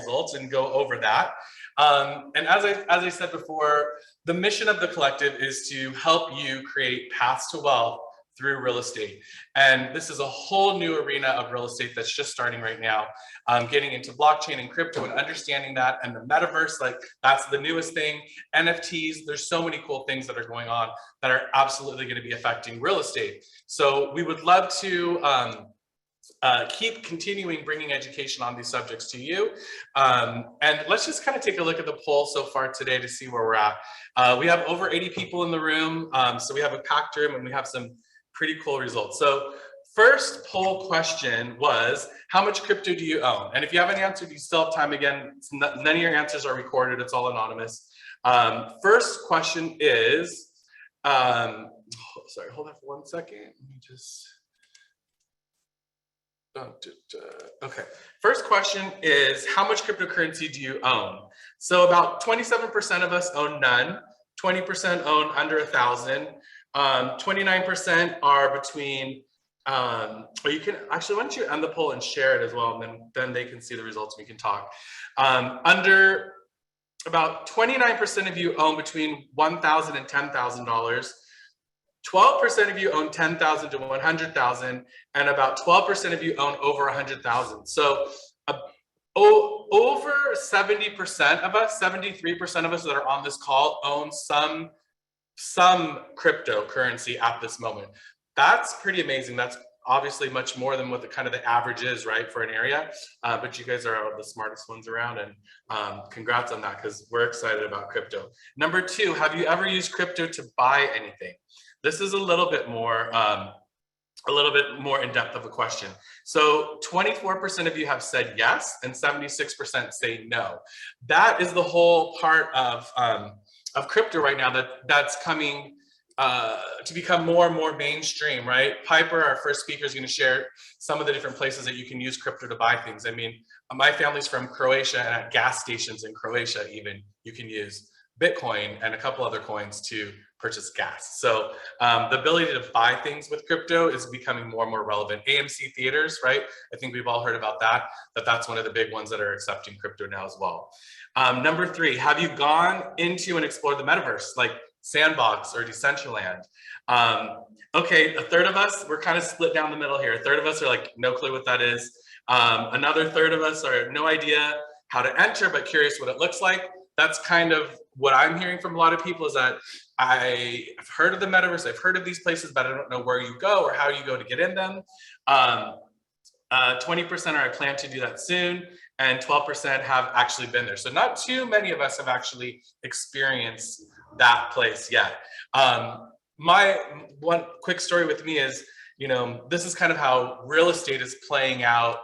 results and go over that. And as I said before, the mission of the collective is to help you create paths to wealth through real estate. And this is a whole new arena of real estate that's just starting right now. Getting into blockchain and crypto and understanding that, and the metaverse, like that's the newest thing. NFTs, there's so many cool things that are going on that are absolutely going to be affecting real estate. So we would love to keep continuing bringing education on these subjects to you. And let's just kind of take a look at the poll so far today to see where we're at. We have over 80 people in the room. So we have a packed room and we have some pretty cool results. So first poll question was, how much crypto do you own? And if you haven't answered, you still have time. Again, none of your answers are recorded. It's all anonymous. First question is, sorry, hold on for 1 second. Let me just, okay. First question is, how much cryptocurrency do you own? So about 27% of us own none, 20% own under 1,000, 29% are between, or you can actually, why don't you end the poll and share it as well, and then they can see the results and we can talk. Under about 29% of you own between $1,000 and $10,000. 12% of you own 10,000 to 100,000, and about 12% of you own over 100,000. So over 70% of us, 73% of us that are on this call own some cryptocurrency at this moment. That's pretty amazing. That's obviously much more than what the kind of the average is, right, for an area. But you guys are the smartest ones around, and congrats on that, because we're excited about crypto. Number two, have you ever used crypto to buy anything? This is a little bit more in depth of a question. So 24% of you have said yes, and 76% say no. That is the whole part of crypto right now that's coming to become more and more mainstream, right? Piper, our first speaker, is going to share some of the different places that you can use crypto to buy things. I mean, my family's from Croatia, and at gas stations in Croatia, even, you can use Bitcoin and a couple other coins to purchase gas. So the ability to buy things with crypto is becoming more and more relevant. AMC theaters, right? I think we've all heard about that. That's one of the big ones that are accepting crypto now as well. Number three, have you gone into and explored the metaverse, like Sandbox or Decentraland? Okay, a third of us, we're kind of split down the middle here. A third of us are like, no clue what that is. Another third of us are no idea how to enter, but curious what it looks like. That's kind of what I'm hearing from a lot of people, is that I've heard of the metaverse, I've heard of these places, but I don't know where you go or how you go to get in them. 20% are, I plan to do that soon, and 12% have actually been there. So not too many of us have actually experienced that place yet. My one quick story with me is, you know, this is kind of how real estate is playing out,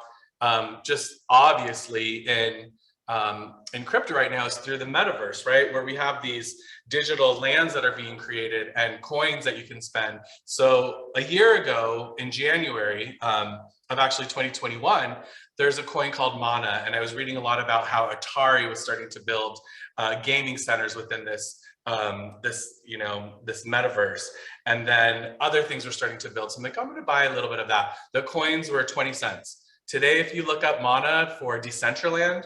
just obviously in crypto right now, is through the metaverse, right? Where we have these digital lands that are being created and coins that you can spend. So a year ago in January of actually 2021, there's a coin called Mana. And I was reading a lot about how Atari was starting to build gaming centers within this metaverse. And then other things were starting to build. So I'm like, I'm going to buy a little bit of that. The coins were 20 cents. Today, if you look up Mana for Decentraland,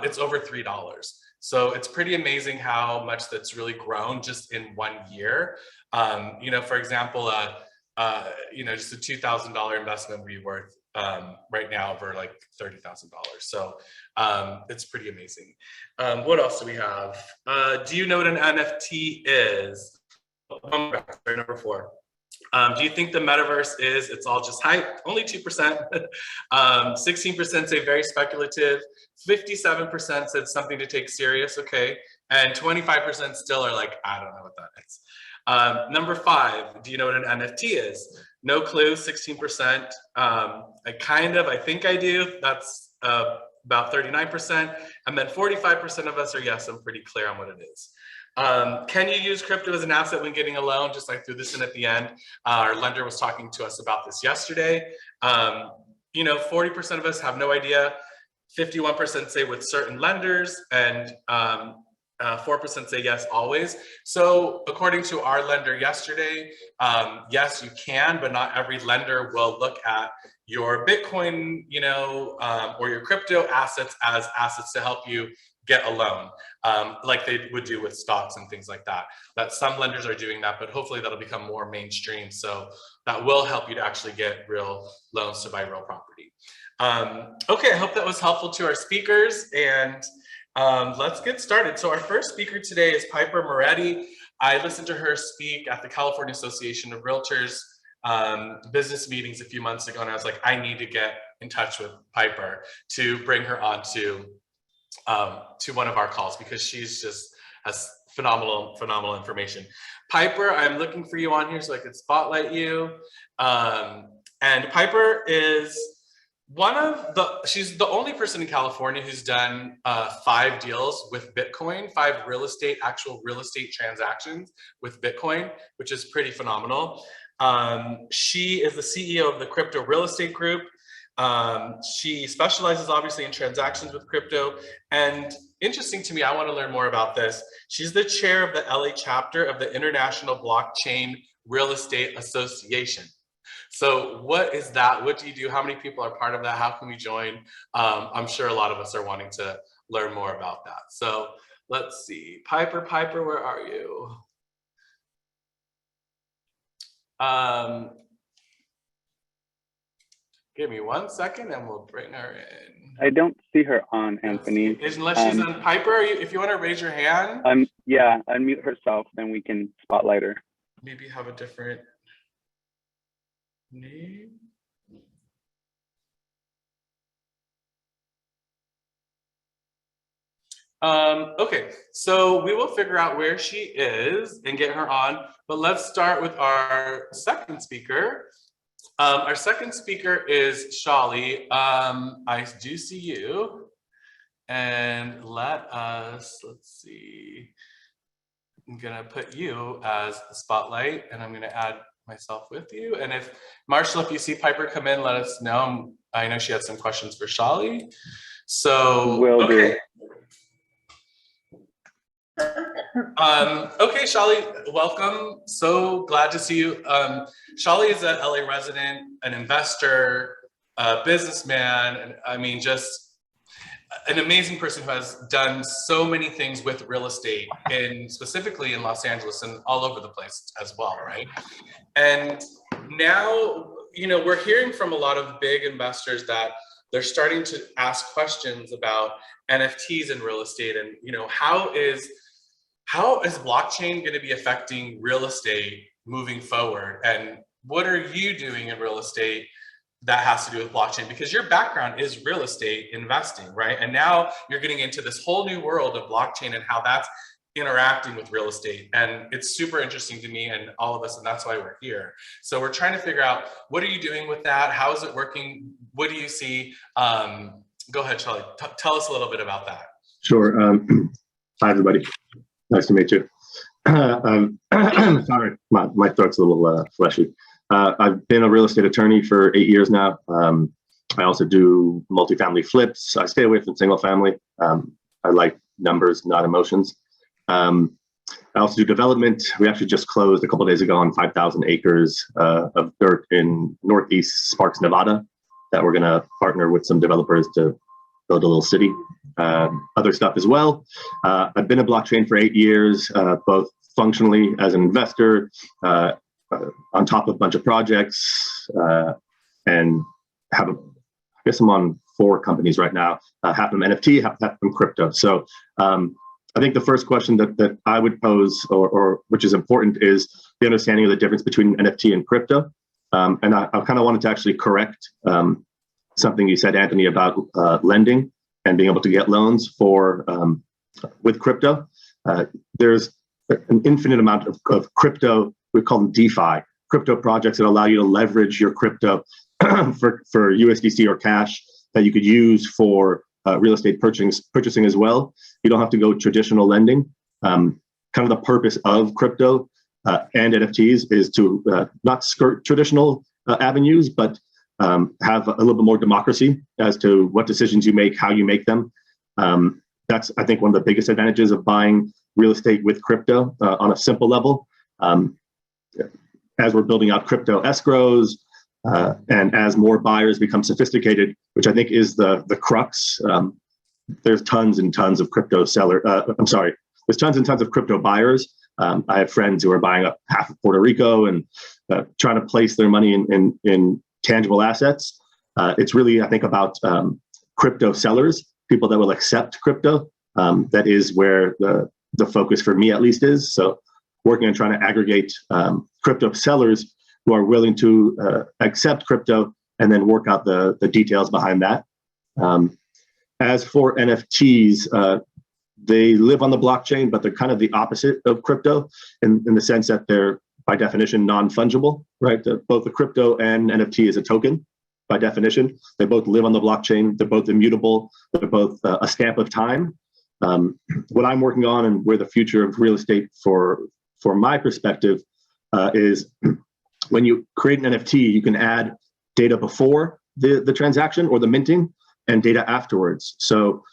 it's over $3. So it's pretty amazing how much that's really grown just in 1 year. You know, for example, you know, just a $2,000 investment would be worth right now over like $30,000. So it's pretty amazing. What else do we have? Do you know what an NFT is? Number four. Do you think the metaverse is, it's all just hype? Only 2%. 16% say very speculative. 57% said something to take serious, okay. And 25% still are like, I don't know what that is. Number five, do you know what an NFT is? No clue, 16%. I think I do. That's about 39%. And then 45% of us are yes, I'm pretty clear on what it is. Can you use crypto as an asset when getting a loan? Just like threw this in at the end. Our lender was talking to us about this yesterday. You know, 40% of us have no idea. 51% say with certain lenders, and 4% say yes always. So according to our lender yesterday, yes, you can, but not every lender will look at your Bitcoin, or your crypto assets as assets to help you get a loan, like they would do with stocks and things like that. That some lenders are doing that, but hopefully that'll become more mainstream. So that will help you to actually get real loans to buy real property. Okay, I hope that was helpful to our speakers, and let's get started. So our first speaker today is Piper Moretti. I listened to her speak at the California Association of Realtors business meetings a few months ago, and I was like, I need to get in touch with Piper to bring her on to one of our calls, because she's just has phenomenal information. Piper, I'm looking for you on here so I could spotlight you. And Piper is she's the only person in California who's done 5 deals with Bitcoin, 5 actual real estate transactions with Bitcoin, which is pretty phenomenal. She is the CEO of the Crypto Real Estate Group. She specializes obviously in transactions with crypto, and interesting to me, I want to learn more about this. She's the chair of the LA chapter of the International Blockchain Real Estate Association. So what is that? What do you do? How many people are part of that? How can we join? I'm sure a lot of us are wanting to learn more about that. So let's see. Piper, where are you? Give me 1 second and we'll bring her in. I don't see her on, Anthony. Unless she's on. Piper, if you want to raise your hand. Yeah, unmute herself, then we can spotlight her. Maybe have a different name. Okay, so we will figure out where she is and get her on, but let's start with our second speaker. Our second speaker is Shali. I do see you, and let's see. I'm gonna put you as the spotlight, and I'm gonna add myself with you. And if Marshall, if you see Piper come in, let us know. I know she had some questions for Shali. So Will do. Okay, Shali, welcome. So glad to see you. Shali is an LA resident, an investor, a businessman, and I mean, just an amazing person who has done so many things with real estate, and specifically in Los Angeles and all over the place as well, right? And now, we're hearing from a lot of big investors that they're starting to ask questions about NFTs in real estate, and how is blockchain going to be affecting real estate moving forward? And what are you doing in real estate that has to do with blockchain? Because your background is real estate investing, right? And now you're getting into this whole new world of blockchain and how that's interacting with real estate. And it's super interesting to me and all of us, and that's why we're here. So we're trying to figure out, what are you doing with that? How is it working? What do you see? Go ahead, Charlie. Tell us a little bit about that. Sure. Hi, everybody. Nice to meet you. Sorry, my throat's a little fleshy. I've been a real estate attorney for 8 years now. I also do multifamily flips. I stay away from single family. I like numbers, not emotions. I also do development. We actually just closed a couple of days ago on 5,000 acres of dirt in Northeast Sparks, Nevada, that we're going to partner with some developers to build a little city. Other stuff as well. I've been in blockchain for 8 years, both functionally as an investor, on top of a bunch of projects, and I guess I'm on 4 companies right now, half of them NFT, half of them crypto. So I think the first question that I would pose, or which is important, is the understanding of the difference between NFT and crypto. And I kind of wanted to actually correct something you said, Anthony, about lending and being able to get loans for with crypto. There's an infinite amount of crypto, we call them DeFi, crypto projects that allow you to leverage your crypto for USDC or cash that you could use for real estate purchasing as well. You don't have to go traditional lending. Kind of the purpose of crypto and NFTs is to not skirt traditional avenues, but have a little bit more democracy as to what decisions you make, how you make them. That's, I think, one of the biggest advantages of buying real estate with crypto on a simple level. As we're building out crypto escrows, and as more buyers become sophisticated, which I think is the crux, there's tons and tons of crypto there's tons and tons of crypto buyers. I have friends who are buying up half of Puerto Rico and trying to place their money in tangible assets. It's really, I think, about crypto sellers, people that will accept crypto. That is where the focus for me, at least, is. So working on trying to aggregate crypto sellers who are willing to accept crypto and then work out the details behind that. As for NFTs, they live on the blockchain, but they're kind of the opposite of crypto in the sense that they're, by definition, non-fungible, right? Both the crypto and NFT is a token by definition. They both live on the blockchain. They're both immutable. They're both a stamp of time. What I'm working on and where the future of real estate for my perspective is when you create an NFT, you can add data before the transaction or the minting and data afterwards. So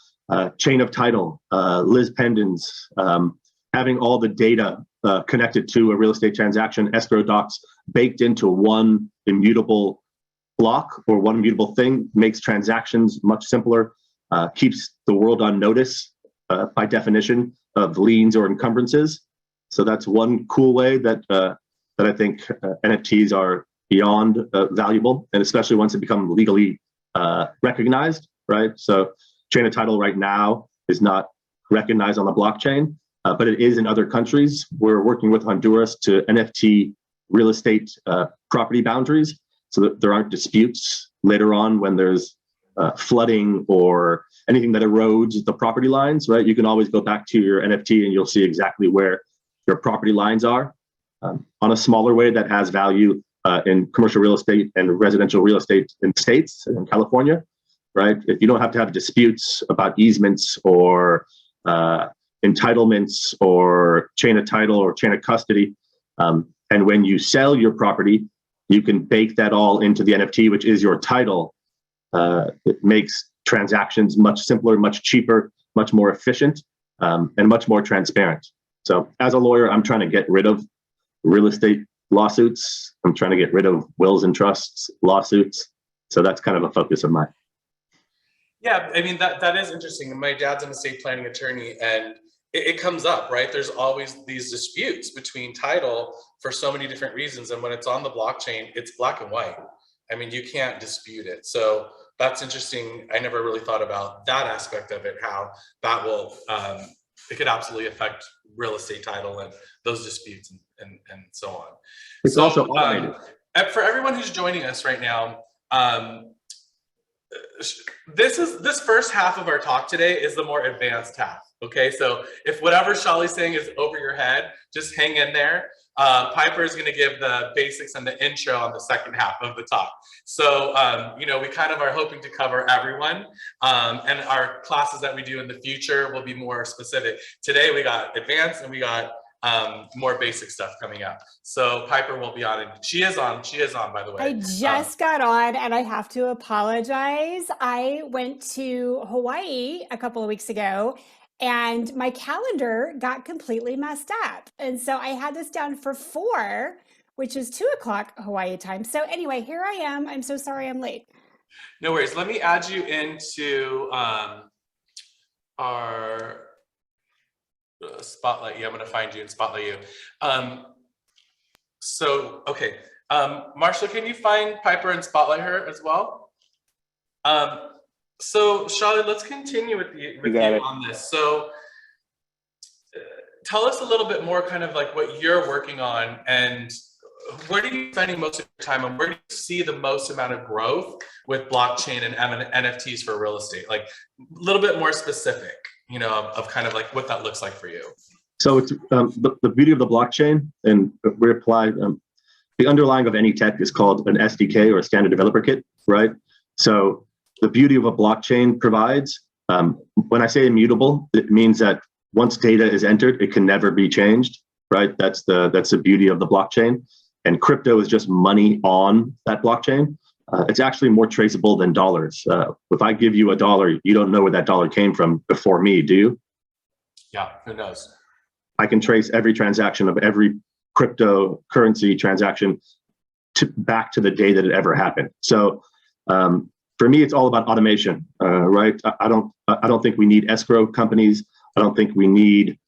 chain of title, Liz Pendens, having all the data connected to a real estate transaction, escrow docs baked into one immutable block or one immutable thing makes transactions much simpler, keeps the world on notice by definition of liens or encumbrances. So that's one cool way that I think NFTs are beyond valuable, and especially once they become legally recognized, right? So chain of title right now is not recognized on the blockchain, but it is in other countries. We're working with Honduras to NFT real estate property boundaries so that there aren't disputes later on when there's flooding or anything that erodes the property lines, right? You can always go back to your NFT and you'll see exactly where your property lines are. On a smaller way that has value in commercial real estate and residential real estate in states, in California, right? You don't have to have disputes about easements or entitlements or chain of title or chain of custody. And when you sell your property, you can bake that all into the NFT, which is your title. It makes transactions much simpler, much cheaper, much more efficient, and much more transparent. So as a lawyer, I'm trying to get rid of real estate lawsuits. I'm trying to get rid of wills and trusts lawsuits. So that's kind of a focus of mine. Yeah, I mean, that is interesting. My dad's an estate planning attorney, and it comes up, right? There's always these disputes between title for so many different reasons. And when it's on the blockchain, it's black and white. I mean, you can't dispute it. So that's interesting. I never really thought about that aspect of it, how that will, it could absolutely affect real estate title and those disputes and so on. It's so, also automated. For everyone who's joining us right now, this first half of our talk today is the more advanced half. Okay, so if whatever Shali's saying is over your head, just hang in there. Piper is going to give the basics and the intro on the second half of the talk. So, we kind of are hoping to cover everyone, and our classes that we do in the future will be more specific. Today we got advanced and we got more basic stuff coming up. So Piper won't be on, and she is on, by the way. I just got on and I have to apologize. I went to Hawaii a couple of weeks ago and my calendar got completely messed up. And so I had this down for 4, which is 2 o'clock Hawaii time. So anyway, here I am. I'm so sorry I'm late. No worries. Let me add you into our Spotlight You. I'm going to find you and Spotlight You. Okay. Marshall, can you find Piper and Spotlight her as well? So Shali, let's continue with you on this. So tell us a little bit more kind of like what you're working on and where are you spending most of your time and where do you see the most amount of growth with blockchain and NFTs for real estate? Like a little bit more specific, of kind of like what that looks like for you. So it's the beauty of the blockchain, and we apply the underlying of any tech is called an SDK or a standard developer kit, right? So the beauty of a blockchain provides, when I say immutable, it means that once data is entered, it can never be changed, right? That's the beauty of the blockchain. And crypto is just money on that blockchain. it's actually more traceable than dollars. If I give you a dollar, you don't know where that dollar came from before me, do you? Yeah, who knows? I can trace every transaction of every cryptocurrency transaction back to the day that it ever happened. So for me, it's all about automation, right? I don't think we need escrow companies. I don't think we need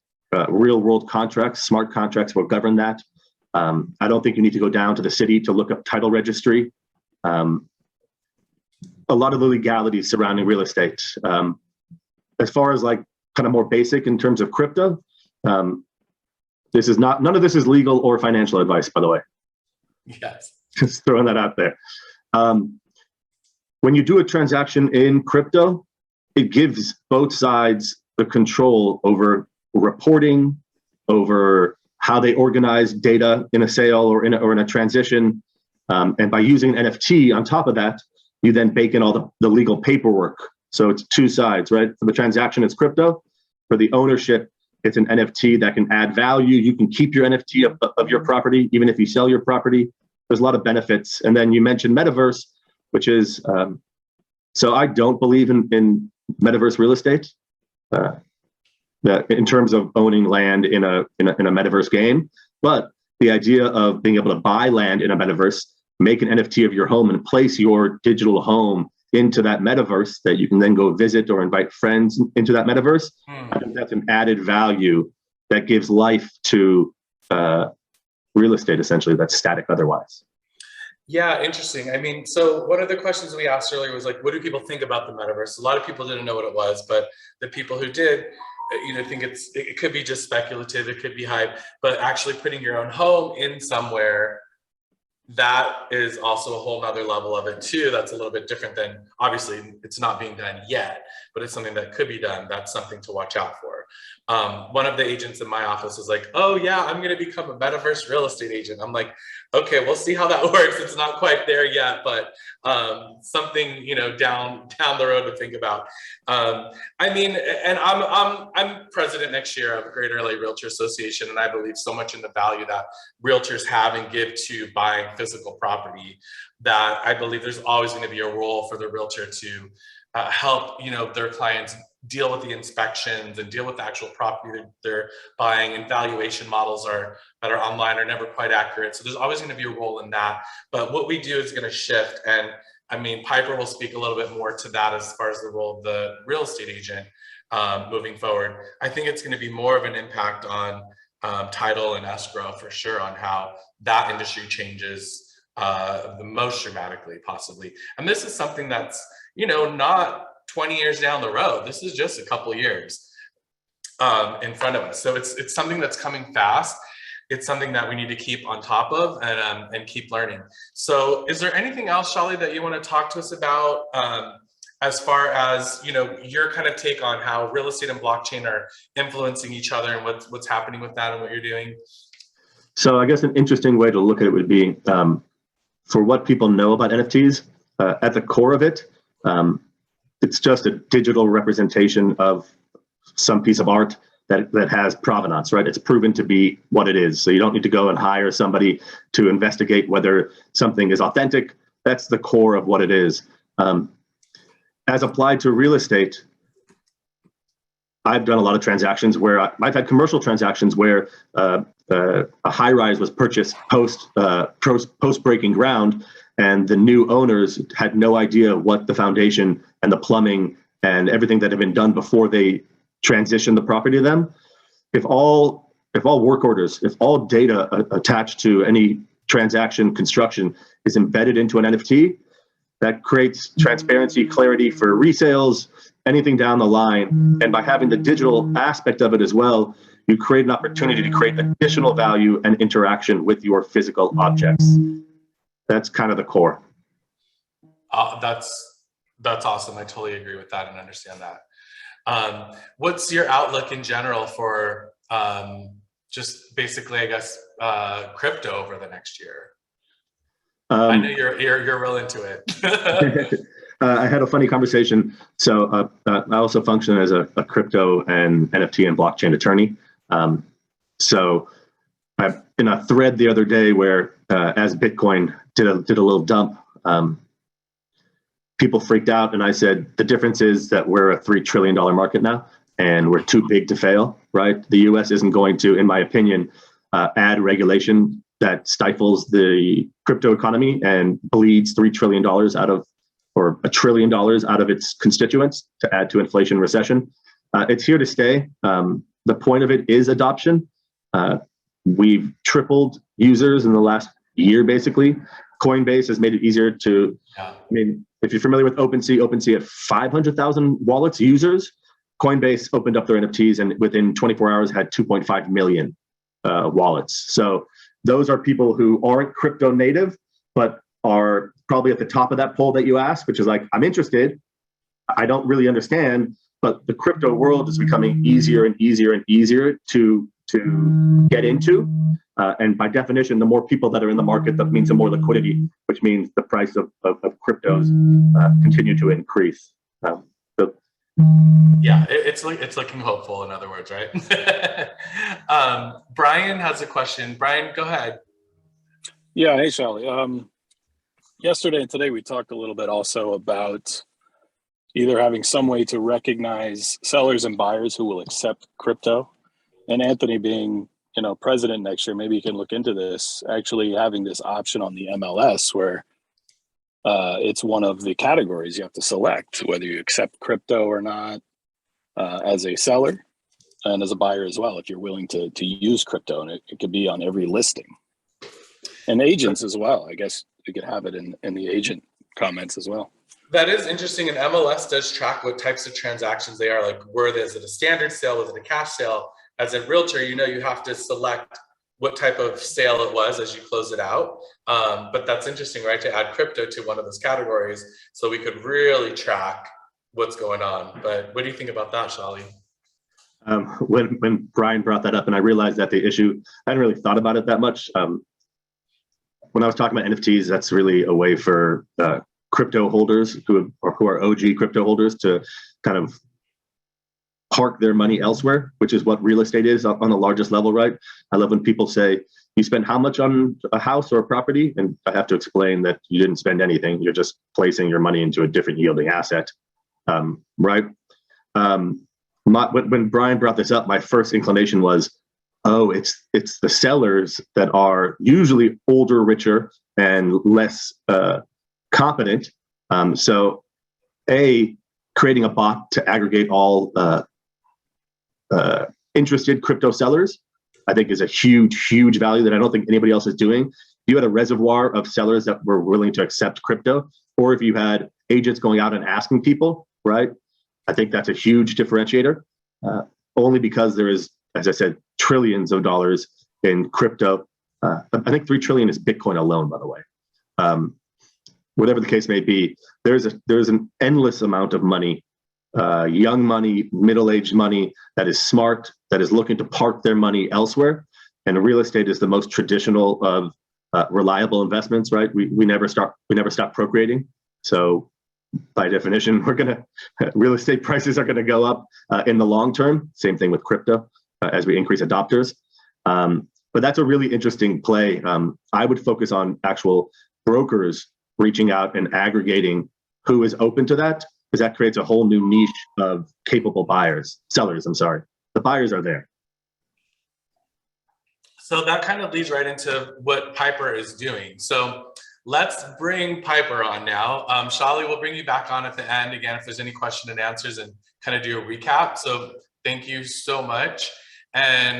real world contracts. Smart contracts will govern that. I don't think you need to go down to the city to look up title registry. A lot of the legalities surrounding real estate. As far as like kind of more basic in terms of crypto, none of this is legal or financial advice, by the way. Yes. Just throwing that out there. When you do a transaction in crypto, it gives both sides the control over reporting, over how they organize data in a sale or in a transition. And by using an NFT on top of that, you then bake in all the legal paperwork. So it's two sides, right? For the transaction, it's crypto. For the ownership, it's an NFT that can add value. You can keep your NFT of your property, even if you sell your property. There's a lot of benefits. And then you mentioned metaverse, which is, so I don't believe in metaverse real estate. That in terms of owning land in a metaverse game, but the idea of being able to buy land in a metaverse, make an NFT of your home and place your digital home into that metaverse that you can then go visit or invite friends into that metaverse. I think that's an added value that gives life to real estate, essentially, that's static otherwise. Yeah, interesting. I mean, so one of the questions we asked earlier was like, what do people think about the metaverse? A lot of people didn't know what it was, but the people who did, think it could be just speculative, it could be hype, but actually putting your own home in somewhere, that is also a whole nother level of it too. That's a little bit different than, obviously it's not being done yet, but it's something that could be done. That's something to watch out for. One of the agents in my office was like, oh yeah, I'm going to become a metaverse real estate agent. I'm like, okay, we'll see how that works. It's not quite there yet, but something, down the road to think about. I mean, and I'm president next year of Greater LA Realtor Association, and I believe so much in the value that realtors have and give to buying physical property, that I believe there's always going to be a role for the realtor to help, their clients deal with the inspections and deal with the actual property that they're buying, and valuation models that are online are never quite accurate. So there's always going to be a role in that. But what we do is going to shift. And I mean, Piper will speak a little bit more to that as far as the role of the real estate agent moving forward. I think it's going to be more of an impact on title and escrow for sure, on how that industry changes the most dramatically possibly. And this is something that's, not 20 years down the road. This is just a couple of years in front of us. So it's something that's coming fast. It's something that we need to keep on top of and keep learning. So is there anything else, Shali, that you want to talk to us about as far as, your kind of take on how real estate and blockchain are influencing each other and what's happening with that and what you're doing? So I guess an interesting way to look at it would be for what people know about NFTs, at the core of it, it's just a digital representation of some piece of art that has provenance, right? It's proven to be what it is. So you don't need to go and hire somebody to investigate whether something is authentic. That's the core of what it is. As applied to real estate, I've done a lot of transactions where I've had commercial transactions where a high rise was purchased post breaking ground, and the new owners had no idea what the foundation and the plumbing and everything that had been done before they transitioned the property to them. If all work orders, if all data attached to any transaction construction is embedded into an NFT, that creates transparency, clarity for resales, anything down the line. And by having the digital aspect of it as well, you create an opportunity to create additional value and interaction with your physical objects. That's kind of the core. That's awesome. I totally agree with that and understand that. What's your outlook in general for just basically, I guess, crypto over the next year? I know you're real into it. I had a funny conversation. So I also function as a crypto and NFT and blockchain attorney. So I'm in a thread the other day where as Bitcoin did a little dump, people freaked out, and I said, the difference is that we're a $3 trillion market now, and we're too big to fail, right? The US isn't going to, in my opinion, add regulation that stifles the crypto economy and bleeds $3 trillion out of, or $1 trillion out of its constituents to add to inflation recession. It's here to stay. The point of it is adoption. We've tripled users in the last year, basically. Coinbase has made it easier to, I mean, if you're familiar with OpenSea had 500,000 wallets users. Coinbase opened up their NFTs and within 24 hours had 2.5 million wallets. So those are people who aren't crypto native, but are probably at the top of that poll that you asked, which is like, I'm interested, I don't really understand, but the crypto world is becoming easier and easier and easier to get into. And by definition, the more people that are in the market, that means the more liquidity, which means the price of cryptos continue to increase. Yeah, it's looking hopeful, in other words, right? Brian has a question. Brian, go ahead. Yeah, hey, Shelly. Yesterday and today we talked a little bit also about either having some way to recognize sellers and buyers who will accept crypto. And Anthony being, president next year, maybe you can look into this, actually having this option on the MLS where it's one of the categories you have to select, whether you accept crypto or not, as a seller and as a buyer as well, if you're willing to use crypto. And it could be on every listing. And agents as well. I guess we could have it in the agent comments as well. That is interesting. And MLS does track what types of transactions they are. Like, is it a standard sale? Is it a cash sale? As a realtor, you have to select what type of sale it was as you close it out. But that's interesting, right? To add crypto to one of those categories so we could really track what's going on. But what do you think about that, Shali? When Brian brought that up and I realized that the issue, I hadn't really thought about it that much. When I was talking about NFTs, that's really a way for crypto holders who are OG crypto holders to kind of park their money elsewhere, which is what real estate is on the largest level, right? I love when people say, you spend how much on a house or a property? And I have to explain that you didn't spend anything. You're just placing your money into a different yielding asset, right? When Brian brought this up, my first inclination was, oh, it's the sellers that are usually older, richer, and less competent. So creating a bot to aggregate all interested crypto sellers, I think is a huge, huge value that I don't think anybody else is doing. If you had a reservoir of sellers that were willing to accept crypto, or if you had agents going out and asking people, right? I think that's a huge differentiator, only because there is, as I said, trillions of dollars in crypto. I think 3 trillion is Bitcoin alone, by the way. Whatever the case may be, there's an endless amount of money, young money, middle-aged money that is smart, that is looking to park their money elsewhere. And real estate is the most traditional of reliable investments, right? We never stop procreating. So by definition, real estate prices are gonna go up in the long term. Same thing with crypto as we increase adopters. But that's a really interesting play. I would focus on actual brokers reaching out and aggregating who is open to that, because that creates a whole new niche of capable sellers, I'm sorry. The buyers are there. So that kind of leads right into what Piper is doing. So let's bring Piper on now. Shali, we'll bring you back on at the end again if there's any question and answers and kind of do a recap. So thank you so much. And